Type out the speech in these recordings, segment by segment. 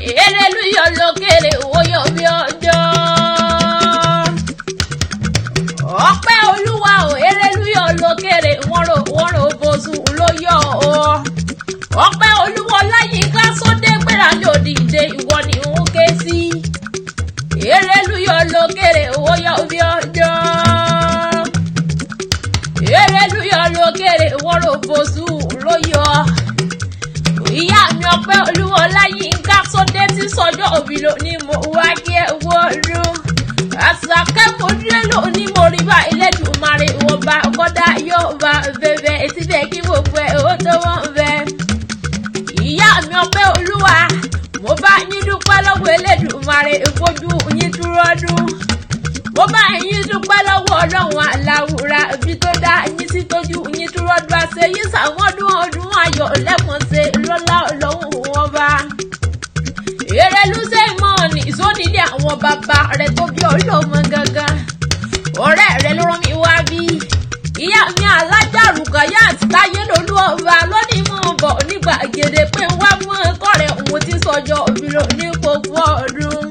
Erelu yọ lókèrè owó yọ bí ọjọ́. Ọpẹ́ Olúwa o, Erelu yọ lókèrè wọ́n rò bóṣù ló yọ o. Ọpẹ́ Olúwa Ọláyínká Sunday gbéra lòdìdè ìwọ ni ń ké sí. Erelu yọ lókèrè owó yọ bí ọjọ́. Erelu yọ lókèrè wọ́n rò bóṣù ló yọ. Ìyá mi Ọpẹ́ Olúwa Ọláyínká Sunday tí sọjọ́ òbí ló ní mo wá kí ẹ wọ́ọ́rùn. Àṣàkẹ́ mo dúró ló ní mo rí bá Elédùmarè wọ́n bá kọ́dá yóò bá bẹ̀bẹ̀ etí bẹ́ẹ̀ kí gbogbo ẹ̀ ó tó wọ́n bẹ̀. Ìyá mi Ọpẹ́ Olúwa mo bá yín dúpẹ́ lọ́wọ́ Elédùmarè ìfojú yín dúró ọdún. Mo bá yín dúpẹ́ lọ́wọ́ Ọlọ́run aláwùrà ibi tó dá yín sí tójú yín dúró ọdún àṣẹ yín sàmọ́dún ọdún ayọ̀ lẹ́kùn ṣe lọ́lá Ọlọ́run wọn bá. Erelu ṣe mọ́ ní ìsónílé àwọn bàbá rẹ̀ tó bí ọlọ́mọ gangan. Ọ̀rẹ́ rẹ̀ ló rán mi wá bí. Ìyá mi Alájà Rùkáyà àti Táyé lolú ọba lónìí mọ̀ bọ̀ nígbà gèdè pé wá mú ẹ̀kọ́ rẹ̀ òun ti sọjọ́ òbí lò ní gbogbo ọdún.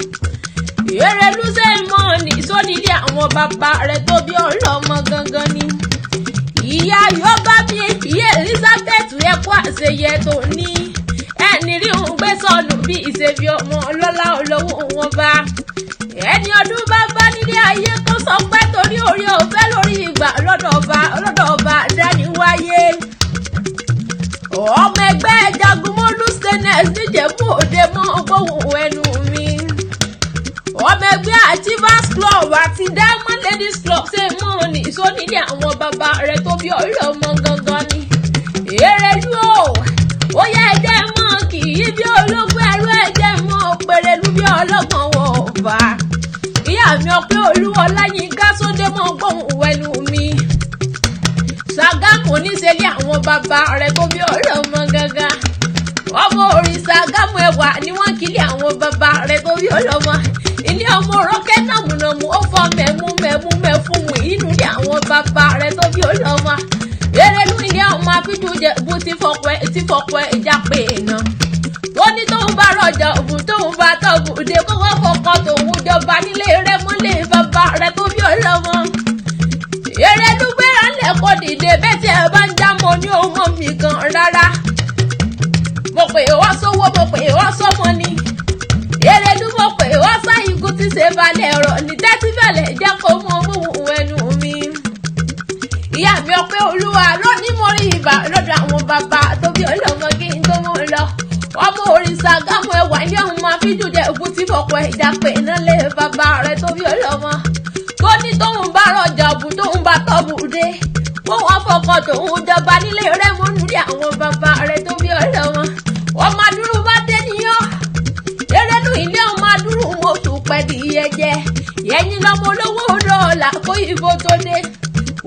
Erelu ṣe mọ́ ní ìsónílé àwọn bàbá rẹ̀ tó bí ọlọ́mọ gangan ni. Ìyá Yọba bí ìyá Elizabeth ẹ̀kọ́ àṣeyẹ tó ní. Ẹni rí òun gbé sọnù bí ìṣèbí ọmọ ọlọ́lá olówó wọn bá. Ẹni ọdún bá bá nílé ayé tó sọ pé torí orí ọ̀fẹ́ lórí ìgbà ọlọ́dọ̀ ọba dání wáyé. Ọmọ ẹgbẹ́ Jagunmólú Stainless níjẹ̀bú òde mọ́ gbóhùn ẹnu mi. Ọmọ ẹgbẹ́ Achievers Club àti Diamond Ladies Club ṣe mọ́ ní ìsónílé àwọn bàbá rẹ̀ tó bí ọlọ́mọ gangan ni. Erelu o, ó yẹ ẹjẹ́ mọ́ kì í bí ológun ẹrú ẹjẹ́ mọ́ Pẹ̀rẹ̀lú bí ọlọ́gbọ̀n wọ̀ ọ̀fà. Ìyá mi Ọpẹ́ Olúwa Ọláyínká Sunday mọ́ gbóhùn ẹnu mi. Ṣàgámù oníṣẹ́lẹ̀ àwọn bàbá rẹ̀ tó bí ọlọ́mọ gangan. Ọmọ orin Ṣàgámù ẹwà ni wọ́n kílẹ̀ àwọn bàbá rẹ̀ tó bí ọlọ́mọ. Ilé ọmọ rọ́kẹ́ nàmùnàmù ó fọ́ mẹ́mú fún mi inú ilé àwọn bàbá rẹ̀ tó bí ọlọ́mọ. Erelu ilé ọmọ afíjú Jẹ̀bú ti fọpẹ́ ìjà pé náà. Ó ní tóun bá rọjà ògùn tóun bá tọ́gùn òde kọ́kọ́ fọkàn tòun jọba nílé rẹ̀ mọ́lẹ̀ bàbá rẹ̀ tó bí ọlọ́mọ. Erelu gbéra lẹ́kọ̀ọ́ dìde bẹ́ẹ̀ tí ẹ bá ń já mọ́ ní ọmọ mi kan rárá. Mo pè wá sówó mo pè wá sọ́mọ ni. Erelu mo pè wá sáyìnkú tí ṣe balẹ̀ ọ̀rọ̀ ní tẹ́tí bẹ̀lẹ̀ jẹ́ kó mọ ohun ẹnu mi. Ìyá mi Ọpẹ́ Olúwa lónìí mo rí ibà lọ́dọ̀ àwọn bàbá tó bí ọlọ́mọ kí n tó mọ̀ lọ. Ọmọ orin Ṣàgámù ẹwà ní ọ̀hún máa fi jùjẹ ògùn tí fọ̀pọ̀ ìjà pé iná lé bàbá rẹ̀ tó bí ọlọ́mọ. Tó ní tóun bá rọjà ògùn tóun bá tọ́bù dé. Wọ́n wá fọkàn tòun jọba nílé rẹ̀ mọ́ nílé àwọn bàbá rẹ̀ tó bí ọlọ́mọ. Ọmọ adúrú bá dé níyàn. Erelu ilé ọmọ adúrú mo tún pẹ́ di iye jẹ. Ẹ̀yin lọmọ olówó dọ́ọ̀là kó ìbò tó dé.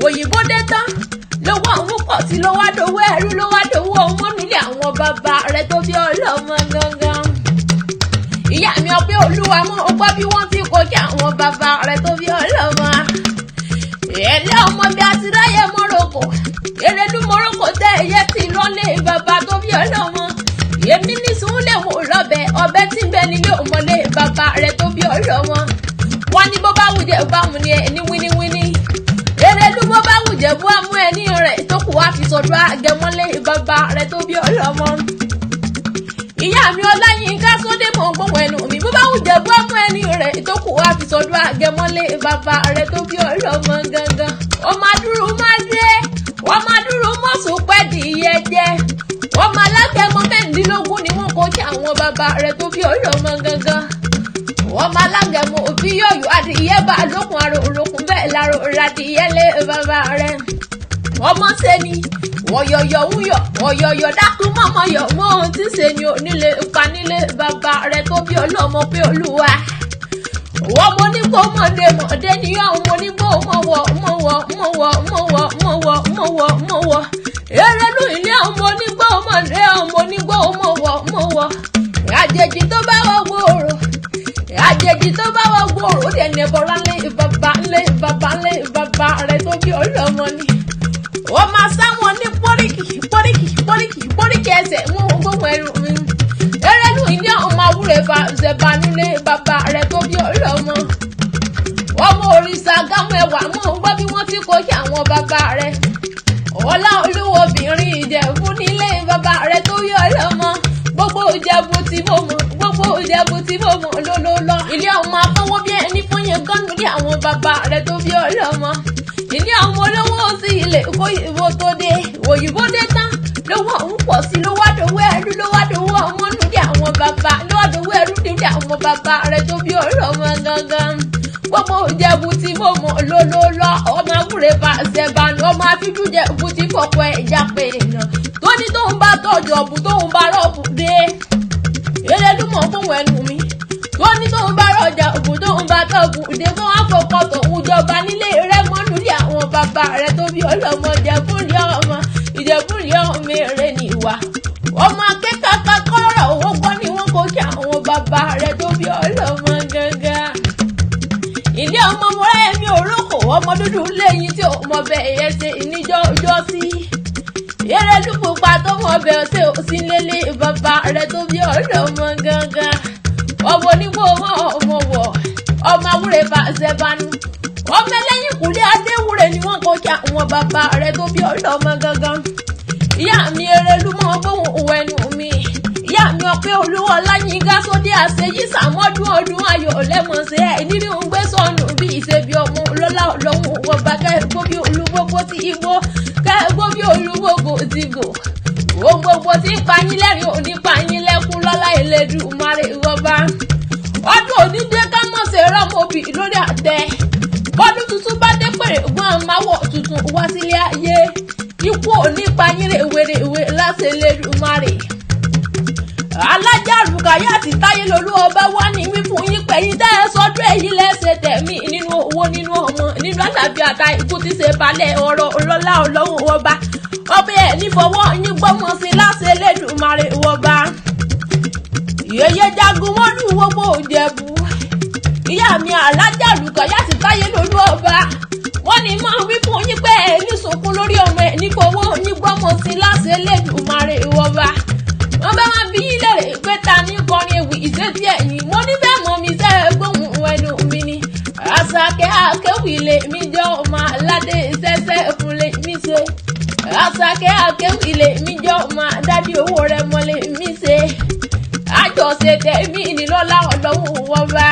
Òyìnbó dé tán lówó àwọn pọ̀ sí ló wá dowó ẹrú ló wá dowó ọmọ nílé àwọn bàbá rẹ̀ tó bí ọlọ́mọ gangan. Ìyá mi Ọpẹ́ Olúwa mọ́ ó gbọ́ bí wọ́n ti kọjá àwọn bàbá rẹ̀ tó bí ọlọ́mọ. Ẹ̀lẹ́ ọmọ bí a ti ráyè Mọ́rọ̀kọ̀. Erelu Mọ́rọ̀kọ̀ tẹ́ ẹyẹ ti lọ́lé bàbá tó bí ọlọ́mọ. Èmi ní sùúlẹ̀ wò lọ́bẹ̀ ọbẹ̀ tí ń bẹ nílé òmọlé bàbá rẹ̀ tó bí ọlọ́mọ. Wọ́n ní bó bá wùjẹ́ bá mu ni ẹ̀ ní wíníwíní. Erelu bó bá wùjẹ́ bó amú ẹni rẹ̀ tó kù wá fi sọ̀dọ̀ àgẹ̀mọ́lé bàbá rẹ̀ tó bí ọlọ́mọ. Ìyá mi Ọláyínká Sunday mọ̀ gbóhùn ẹnu mi bó bá wùjẹ́ bó amú ẹni rẹ̀ tó kù wá fi sọ̀dọ̀ àgẹ̀mọ́lé bàbá rẹ̀ tó bí ọlọ́mọ gangan. Ọmọ adúrú máa dé ọmọ adúrú mọ̀sùn pẹ́ di iye jẹ́. Ọmọ alágẹmọ mẹ́rìndínlógún ni wọ́n kó kí àwọn bàbá rẹ̀ tó bí ọlọ́mọ gangan. Ọmọ alágẹmọ òbí yọ̀yọ̀ adìyẹ bá lókun àrò òrokùn bẹ́ẹ̀ lárò radìyẹ lé bàbá rẹ̀. Ọmọ ṣe ni wọ̀yọ̀yọ̀ wúyọ̀ wọ̀yọ̀yọ̀ dákun mọ́mọ́ yọ̀ mọ́ ohun tí ṣe ni onílé ìpanilé bàbá rẹ̀ tó bí ọlọ́mọ pé Olúwa. Wọ́n mo ní kó mọ̀dé mọ̀dé ni ọ̀hún mo ní kó mọ̀wọ̀. Erelu ilé ọmọ onígbó mọ̀dé ọmọ onígbó mọ̀wọ̀. Àjèjì tó bá wọ gbòòrò. Àjèjì tó bá wọ gbòòrò ó dẹ̀ ní ẹ̀bọ̀rọ̀ lé bàbá rẹ̀ tó bí ọlọ́mọ ni. Wọ́n máa sáwọn ní pọ́ríkì ẹsẹ̀ mú gbogbo ẹrù mi. Erelu ilé ọmọ awúrẹ́ fa pàṣẹ banúlé bàbá rẹ̀ tó bí ọlọ́mọ. Ọmọ òrìṣà gámù ẹwà mọ̀ ń gbọ́ bí wọ́n ti kó sí àwọn bàbá rẹ̀. Ọlá olúwo obìnrin Ìjẹ̀bú nílé bàbá rẹ̀ tó bí ọlọ́mọ. Gbogbo Ìjẹ̀bú tí mo mọ̀, gbogbo Ìjẹ̀bú tí mo mọ̀ lólólọ́. Ilé ọmọ akọ́wọ́ bí ẹni fún yẹn gánú ní àwọn bàbá rẹ̀ tó bí ọlọ́mọ. Ilé ọmọ olówó sí ilé òyìnbó tó dé, òyìnbó dé tán. Lówó ń pọ̀ sí ló wá dòwó ẹrú, ló wá dòwó ọmọ nù ní àwọn bàbá, ló wá dòwó ẹrú ní àwọn bàbá rẹ̀ tó bí ọlọ́mọ gangan. Gbogbo Ìjẹ̀bú tí mo mọ̀ lólólọ́. Ọmọ àwúrẹ́ pàṣẹ bànú, ọmọ àfijú Ìjẹ̀bú tí fọ̀pọ̀ ẹ̀já pé èèyàn. Tó ní tóun bá tọ́jú ọ̀bù tóun bá rọ̀bù dé. Elédùmọ̀ fún ẹnu mi. Tó ní tóun bá rọjà ọ̀bù tóun bá tọ́bù dé fún àfọkọ́ tòun jọba nílé rẹ̀ mọ́nú ní àwọn bàbá rẹ̀ tó bí ọlọ́mọ. Ìjẹ̀bú ní ọmọ, Ìjẹ̀bú ní ọmọ èrè ní ìwà. Ọmọ akẹ́kọ̀ọ́ kọ́rọ̀ owó gbọ́ ni wọ́n kó kí àwọn bàbá rẹ̀ tó bí ọlọ́mọ gangan. Ilé ọmọ mọ́rẹ́ mi òrókò ọmọ dúdú lẹ́yìn tí ọmọ bẹ́ẹ̀ yẹn ṣe ìníjọ́ ọjọ́ sí. Erelu pupa tó mọ̀ bẹ́ẹ̀ ṣe ò sí lélẹ̀ bàbá rẹ̀ tó bí ọlọ́mọ gangan. Ọmọ onígbò ọmọ wọ̀, ọmọ àwúrẹ́ pàṣẹ bánú. Ọmọ ẹlẹ́yìn kùlé adéwúrẹ́ ni wọ́n kó kí àwọn bàbá rẹ̀ tó bí ọlọ́mọ gangan. Ìyá mi Erelu mọ́ bóun òwò ẹnu mi. Ìyá mi Ọpẹ́ Olúwa Ọláyínká Sódé àṣeyí sàmọ́dún ọdún ayọ̀ lẹ́mọ̀ọ́sẹ̀ ẹ̀ nínú ń gbé sọnù bí ìṣèbí ọmọ lọ́lá ọlọ́run wọ̀gbà kẹ́ẹ̀gbó bí olúgbogbo ti igbó kẹ́ẹ̀gbó bí olúgbogbo ti gò. Ohun gbogbo tí ń pa yín lẹ́rìn òní pa yín lẹ́kún lọ́lá Elédùmarè ìwọ̀ba. Ọdún òní dé ká mọ̀ ṣe rọ́mọbì lórí àtẹ. Ọdún tuntun bá dé pèrè ògùn àmáwọ̀ tuntun wá sílé ayé. Ikú òní pa yín rèwerèwe láṣẹ Elédùmarè. Alájà Rùkáyátì Táyélolú ọba wá ní wí fún yín pẹ̀yìn tẹ́ ẹ sọ́dún èyí lẹ́sẹ̀ tẹ̀mí nínú owó nínú ọmọ nínú àlàáfíà àta ikú tí ṣe balẹ̀ ọ̀rọ̀ ọlọ́lá ọlọ́run ọba. Ọbẹ̀ ẹ̀ nífọwọ́ yín gbọ́mọ sí láṣẹ Elédùmarè ọba. Yèyé jagun mọ́lú gbogbo Ìjẹ̀bú. Ìyá mi Alájà Rùkáyátì Táyélolú ọba. Wọ́n ní mọ́ wí fún yín pé ẹ̀ ní sunkún lórí ọmọ ẹ̀ nífọwọ́ yín gbọ́mọ sí láṣẹ Elédùmarè ọba. Wọ́n bá máa bí ilé rẹ̀ pé ta ní kọrin ewì ìṣesí ẹ̀yìn. Mo ní bẹ́ẹ̀ mọ̀ mi sẹ́ gbóhùn ẹnu mi ni. Àṣàkẹ́ akéwì lè mi jọ ọmọ aládé ṣẹ́ṣẹ́ fún lè mi ṣe. Àṣàkẹ́ akéwì lè mi jọ ọmọ dádì owó rẹ̀ mọ́ lè mi ṣe. Àjọṣe tẹ̀mí ni lọ́lá ọlọ́run wọ́n bá.